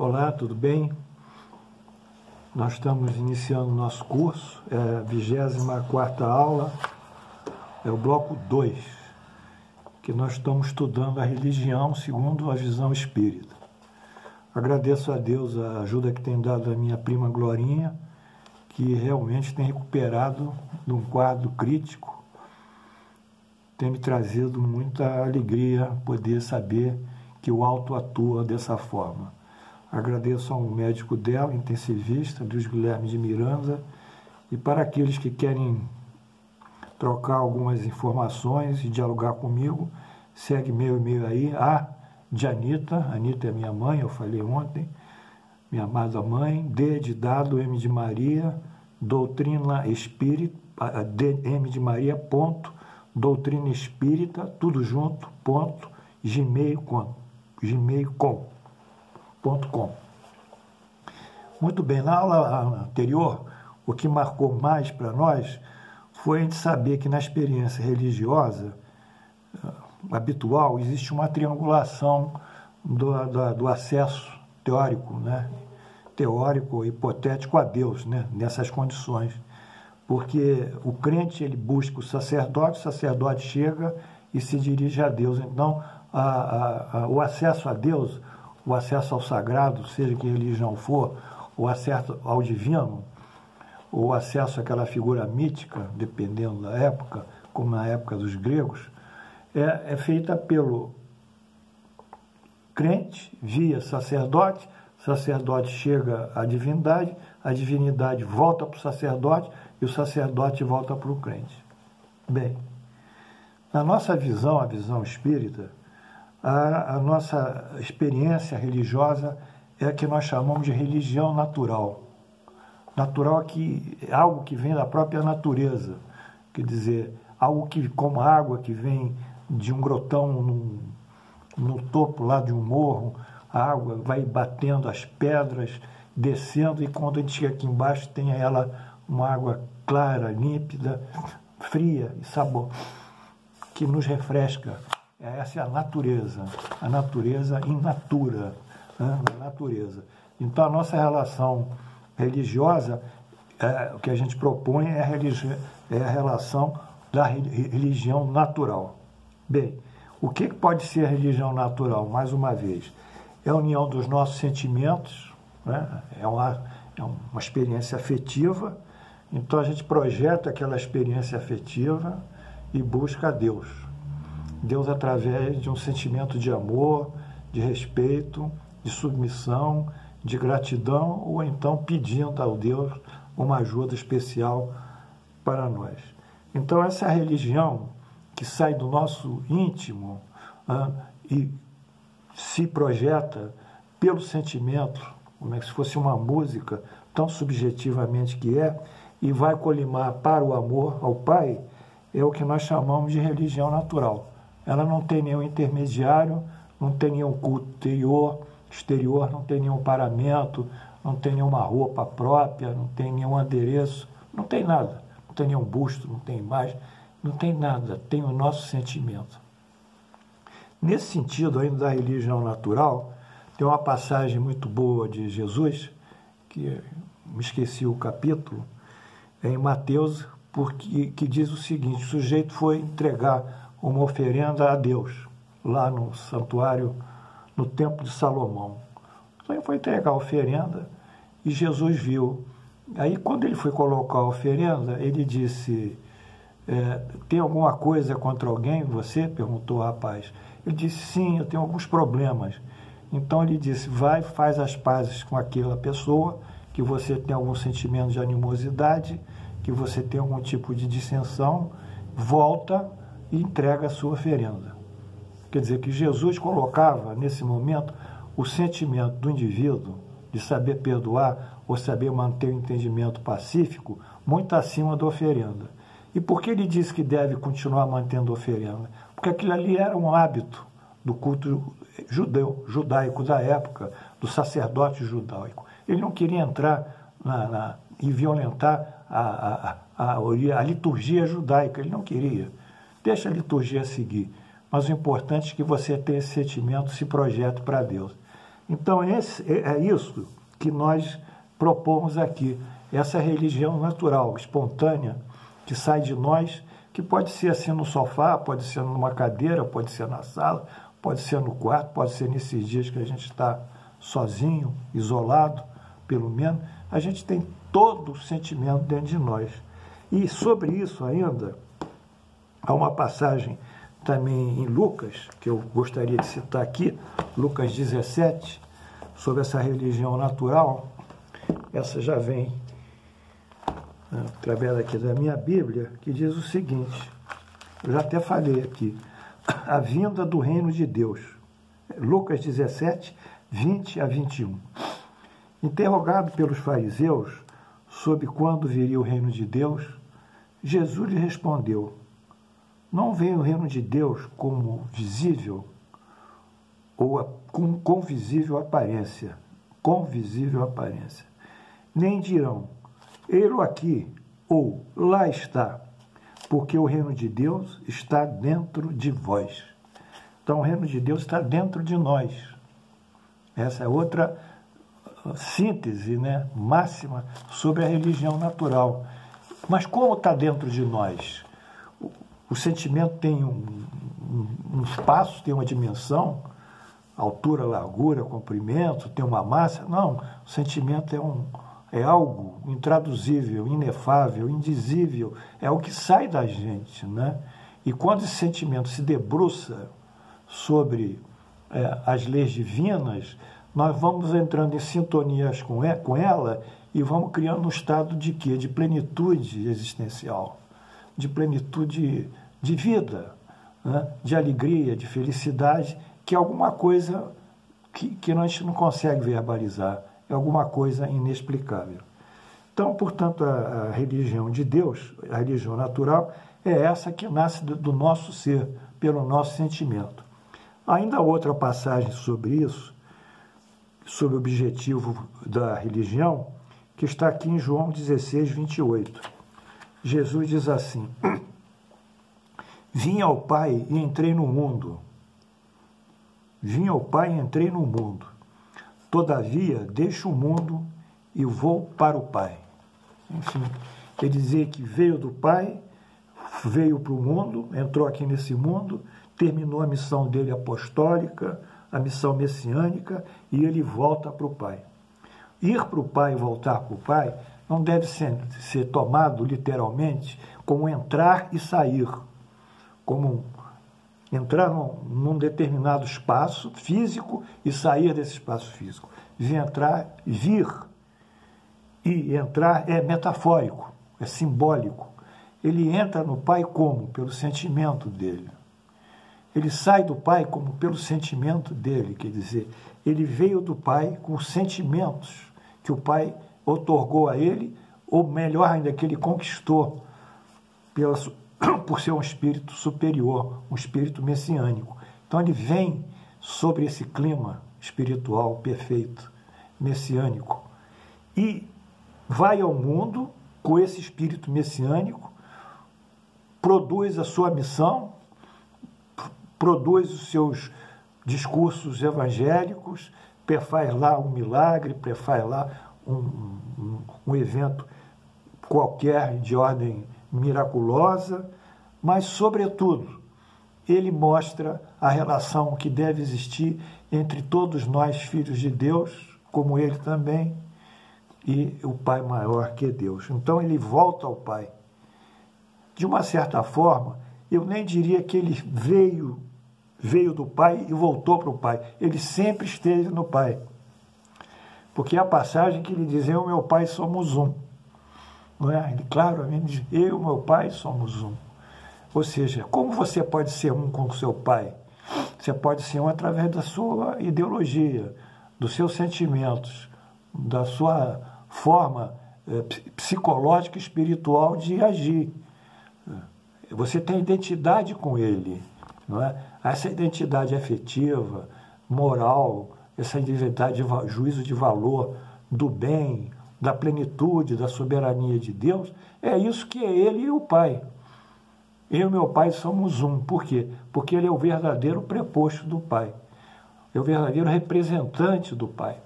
Olá, tudo bem? Nós estamos iniciando o nosso curso, é a 24ª aula, é o bloco 2, que nós estamos estudando a religião segundo a visão espírita. Agradeço a Deus a ajuda que tem dado a minha prima Glorinha, que realmente tem recuperado de um quadro crítico, tem me trazido muita alegria poder saber que o alto atua dessa forma. Agradeço ao médico dela, intensivista, Luiz Guilherme de Miranda, e para aqueles que querem trocar algumas informações e dialogar comigo, segue meu e-mail aí, de Anitta é minha mãe, eu falei ontem, minha amada mãe, D de dado, M de Maria, doutrina espírita, M de Maria, ponto, doutrina espírita, tudo junto, ponto, gmail.com. Muito bem, na aula anterior, o que marcou mais para nós foi a gente saber que na experiência religiosa habitual existe uma triangulação do acesso teórico, né? Teórico, hipotético a Deus, né? Nessas condições. Porque o crente ele busca o sacerdote chega e se dirige a Deus. Então, o acesso a Deus, o acesso ao sagrado, seja que religião for, o acesso ao divino, o acesso àquela figura mítica, dependendo da época, como na época dos gregos, é feita pelo crente via sacerdote, sacerdote chega à divindade, a divinidade volta para o sacerdote e o sacerdote volta para o crente. Bem, na nossa visão, a visão espírita, a nossa experiência religiosa é a que nós chamamos de religião natural. Natural é algo que vem da própria natureza, quer dizer, algo que, como água que vem de um grotão no topo lá de um morro, a água vai batendo as pedras, descendo, e quando a gente chega aqui embaixo tem ela uma água clara, límpida, fria e sabor, que nos refresca. Essa é a natureza in natura, né? Na natureza. Então, a nossa relação religiosa, o que a gente propõe é a relação da religião natural. Bem, o que pode ser a religião natural? Mais uma vez, é a união dos nossos sentimentos, né? É uma experiência afetiva, então a gente projeta aquela experiência afetiva e busca a Deus. Deus através de um sentimento de amor, de respeito, de submissão, de gratidão, ou então pedindo ao Deus uma ajuda especial para nós. Então essa é a religião que sai do nosso íntimo e se projeta pelo sentimento, como se fosse uma música, tão subjetivamente que é, e vai colimar para o amor ao Pai, é o que nós chamamos de religião natural. Ela não tem nenhum intermediário, não tem nenhum culto exterior, não tem nenhum paramento, não tem nenhuma roupa própria, não tem nenhum adereço, não tem nada. Não tem nenhum busto, não tem imagem, não tem nada, tem o nosso sentimento. Nesse sentido, ainda da religião natural, tem uma passagem muito boa de Jesus, que me esqueci o capítulo, é em Mateus, que diz o seguinte: o sujeito foi entregar uma oferenda a Deus, lá no santuário, no templo de Salomão. Então ele foi entregar a oferenda e Jesus viu. Aí quando ele foi colocar a oferenda, ele disse, tem alguma coisa contra alguém, você? Perguntou o rapaz. Ele disse, sim, eu tenho alguns problemas. Então ele disse, vai, faz as pazes com aquela pessoa, que você tem algum sentimento de animosidade, que você tem algum tipo de dissensão, volta e entrega a sua oferenda. Quer dizer que Jesus colocava, nesse momento, o sentimento do indivíduo de saber perdoar ou saber manter o entendimento pacífico muito acima da oferenda. E por que ele disse que deve continuar mantendo a oferenda? Porque aquilo ali era um hábito do culto judaico da época, do sacerdote judaico. Ele não queria entrar e violentar a liturgia judaica, ele não queria. Deixa a liturgia seguir, mas o importante é que você tenha esse sentimento, se projete para Deus. Então, é isso que nós propomos aqui, essa religião natural, espontânea, que sai de nós, que pode ser assim no sofá, pode ser numa cadeira, pode ser na sala, pode ser no quarto, pode ser nesses dias que a gente está sozinho, isolado, pelo menos, a gente tem todo o sentimento dentro de nós. E sobre isso ainda, há uma passagem também em Lucas, que eu gostaria de citar aqui, Lucas 17, sobre essa religião natural. Essa já vem através aqui da minha Bíblia, que diz o seguinte, eu já até falei aqui, a vinda do reino de Deus. Lucas 17, 20 a 21. Interrogado pelos fariseus sobre quando viria o reino de Deus, Jesus lhe respondeu, não vem o reino de Deus como visível ou com visível aparência, nem dirão, ele aqui ou lá está, porque o reino de Deus está dentro de vós. Então, o reino de Deus está dentro de nós. Essa é outra síntese, né, máxima sobre a religião natural. Mas como está dentro de nós? O sentimento tem um espaço, tem uma dimensão, altura, largura, comprimento, tem uma massa? Não, o sentimento é algo intraduzível, inefável, indizível, é o que sai da gente, né? E quando esse sentimento se debruça sobre as leis divinas, nós vamos entrando em sintonias com ela e vamos criando um estado de quê? De plenitude existencial, de plenitude de vida, né? De alegria, de felicidade, que é alguma coisa que a gente não consegue verbalizar, é alguma coisa inexplicável. Então, portanto, a religião de Deus, a religião natural, é essa que nasce do nosso ser, pelo nosso sentimento. Ainda há outra passagem sobre isso, sobre o objetivo da religião, que está aqui em João 16, 28. Jesus diz assim, vim ao Pai e entrei no mundo. Vim ao Pai e entrei no mundo. Todavia, deixo o mundo e vou para o Pai. Enfim, quer dizer que veio do Pai, veio para o mundo, entrou aqui nesse mundo, terminou a missão dele apostólica, a missão messiânica, e ele volta para o Pai. Ir para o Pai e voltar para o Pai não deve ser tomado literalmente como entrar e sair, como entrar num determinado espaço físico e sair desse espaço físico. Vir e entrar é metafórico, é simbólico. Ele entra no Pai como? Pelo sentimento dele. Ele sai do Pai como pelo sentimento dele, quer dizer, ele veio do Pai com os sentimentos que o Pai outorgou a ele, ou melhor ainda, que ele conquistou por ser um espírito superior, um espírito messiânico. Então ele vem sobre esse clima espiritual perfeito, messiânico, e vai ao mundo com esse espírito messiânico, produz a sua missão, produz os seus discursos evangélicos, faz lá um milagre, faz lá um evento qualquer de ordem miraculosa, mas, sobretudo, ele mostra a relação que deve existir entre todos nós, filhos de Deus, como ele também, e o Pai maior que é Deus. Então, ele volta ao Pai. De uma certa forma, eu nem diria que ele veio do Pai e voltou para o Pai. Ele sempre esteve no Pai. Porque a passagem que ele diz, eu e meu Pai somos um. Não é? Ele claramente diz, eu e meu Pai somos um. Ou seja, como você pode ser um com o seu Pai? Você pode ser um através da sua ideologia, dos seus sentimentos, da sua forma psicológica e espiritual de agir. Você tem identidade com ele, não é? Essa identidade afetiva, moral, essa identidade de juízo de valor, do bem, da plenitude, da soberania de Deus, é isso que é ele e o Pai. Eu e meu Pai somos um. Por quê? Porque ele é o verdadeiro preposto do Pai. é o verdadeiro representante do Pai.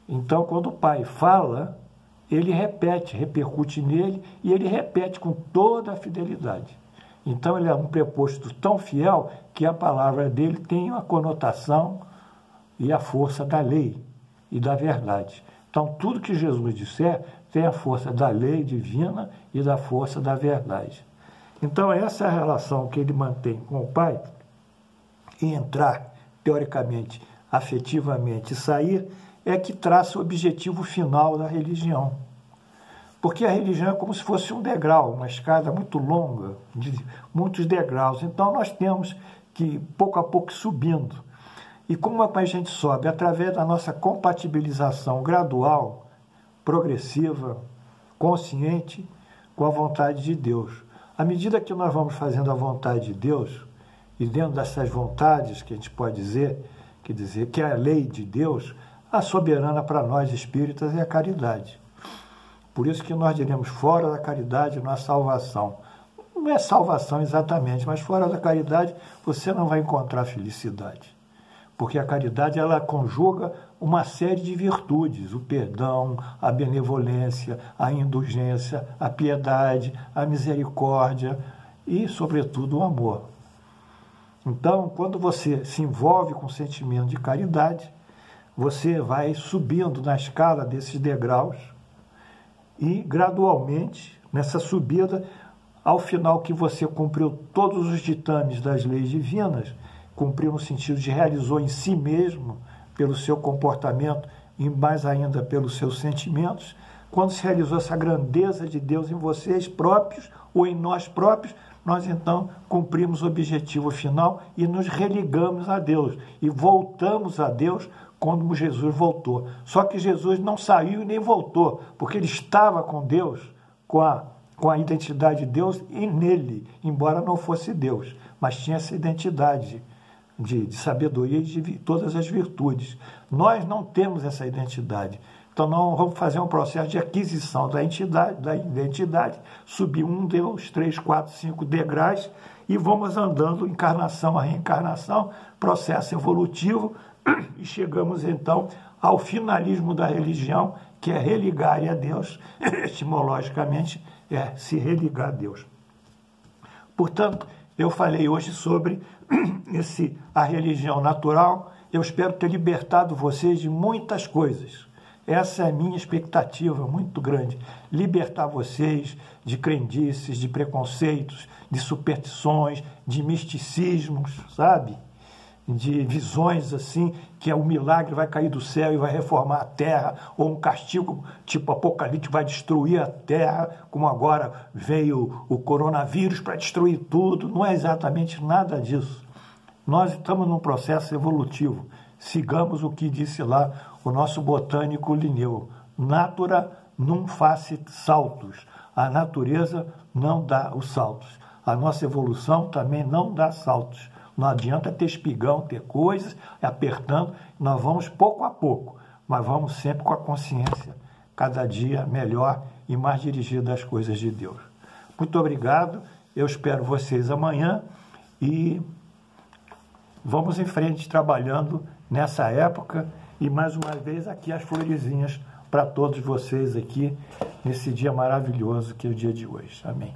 Então, quando o Pai fala, ele repete, repercute nele e ele repete com toda a fidelidade. Então, ele é um preposto tão fiel que a palavra dele tem a conotação e a força da lei e da verdade. Então, tudo que Jesus disser tem a força da lei divina e da força da verdade. Então, essa é a relação que ele mantém com o Pai, e entrar, teoricamente, afetivamente, e sair, é que traça o objetivo final da religião. Porque a religião é como se fosse um degrau, uma escada muito longa, de muitos degraus. Então, nós temos que, pouco a pouco, subindo. E como a gente sobe? Através da nossa compatibilização gradual, progressiva, consciente, com a vontade de Deus. À medida que nós vamos fazendo a vontade de Deus, e dentro dessas vontades, que a gente pode dizer que é a lei de Deus, a soberana para nós espíritas é a caridade. Por isso que nós diremos, fora da caridade não há salvação. Não é salvação exatamente, mas fora da caridade você não vai encontrar felicidade. Porque a caridade, ela conjuga uma série de virtudes, o perdão, a benevolência, a indulgência, a piedade, a misericórdia e, sobretudo, o amor. Então, quando você se envolve com o sentimento de caridade, você vai subindo na escala desses degraus e, gradualmente, nessa subida, ao final que você cumpriu todos os ditames das leis divinas, cumpriu no sentido de realizou em si mesmo, pelo seu comportamento e mais ainda pelos seus sentimentos, quando se realizou essa grandeza de Deus em vocês próprios ou em nós próprios, nós então cumprimos o objetivo final e nos religamos a Deus e voltamos a Deus quando Jesus voltou. Só que Jesus não saiu e nem voltou, porque ele estava com Deus, com a identidade de Deus e nele, embora não fosse Deus, mas tinha essa identidade de sabedoria e de todas as virtudes. Nós não temos essa identidade. Então, nós vamos fazer um processo de aquisição da identidade, subir 1, 2, 3, 4, 5 degraus e vamos andando encarnação a reencarnação, processo evolutivo, e chegamos, então, ao finalismo da religião, que é religar a Deus, etimologicamente, é se religar a Deus. Portanto, eu falei hoje sobre a religião natural. Eu espero ter libertado vocês de muitas coisas. Essa é a minha expectativa muito grande. Libertar vocês de crendices, de preconceitos, de superstições, de misticismos, sabe? De visões assim, que o milagre vai cair do céu e vai reformar a terra, ou um castigo tipo apocalíptico vai destruir a terra, como agora veio o coronavírus para destruir tudo. Não é exatamente nada disso. Nós estamos num processo evolutivo. Sigamos o que disse lá o nosso botânico Linneu. Natura non facit saltus. A natureza não dá os saltos. A nossa evolução também não dá saltos. Não adianta ter espigão, ter coisas, apertando. Nós vamos pouco a pouco, mas vamos sempre com a consciência cada dia melhor e mais dirigida às coisas de Deus. Muito obrigado. Eu espero vocês amanhã e vamos em frente trabalhando nessa época. E mais uma vez aqui as florezinhas para todos vocês aqui nesse dia maravilhoso que é o dia de hoje. Amém.